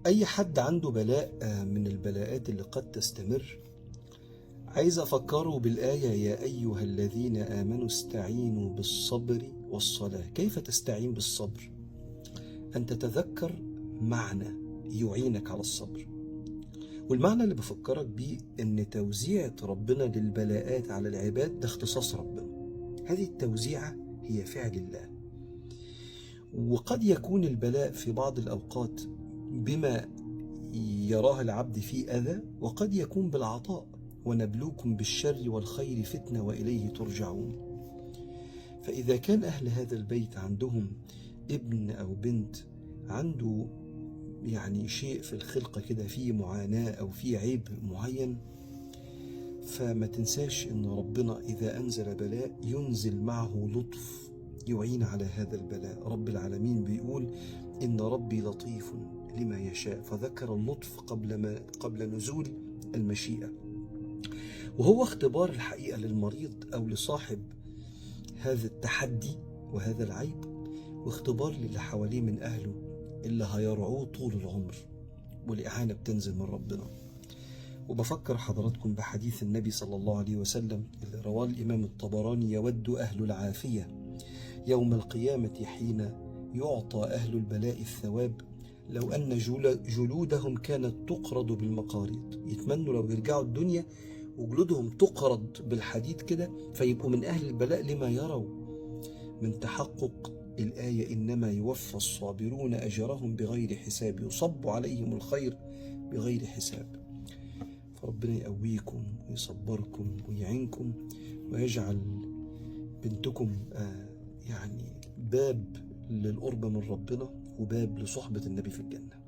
أي حد عنده بلاء من البلاءات اللي قد تستمر، عايز أفكره بالآية: يا أيها الذين آمنوا استعينوا بالصبر والصلاة. كيف تستعين بالصبر؟ أن تتذكر معنى يعينك على الصبر. والمعنى اللي بفكرك بيه أن توزيعة ربنا للبلاءات على العباد ده اختصاص ربنا. هذه التوزيعة هي فعل الله. وقد يكون البلاء في بعض الأوقات بما يراه العبد فيه أذى، وقد يكون بالعطاء: ونبلوكم بالشر والخير فتنة وإليه ترجعون. فإذا كان أهل هذا البيت عندهم ابن أو بنت عنده شيء في الخلقة كده، فيه معاناة أو فيه عيب معين، فما تنساش أن ربنا إذا أنزل بلاء ينزل معه لطف يعين على هذا البلاء. رب العالمين بيقول: إن ربي لطيف لما يشاء، فذكر اللطف قبل نزول المشيئة. وهو اختبار الحقيقة للمريض أو لصاحب هذا التحدي وهذا العيب، واختبار للي حواليه من أهله اللي هيرعوه طول العمر. والإعانة بتنزل من ربنا. وبفكر حضراتكم بحديث النبي صلى الله عليه وسلم اللي رواه الإمام الطبراني: يود أهل العافية يوم القيامة حين يعطى أهل البلاء الثواب لو أن جلودهم كانت تقرض بالمقاريض. يتمنوا لو يرجعوا الدنيا وجلودهم تقرض بالحديد كده، فيبقوا من أهل البلاء لما يروا من تحقق الآية: إنما يوفى الصابرون أجرهم بغير حساب، يصب عليهم الخير بغير حساب. فربنا يقويكم ويصبركم ويعينكم، ويجعل بنتكم باب للقرب من ربنا، وباب لصحبة النبي في الجنة.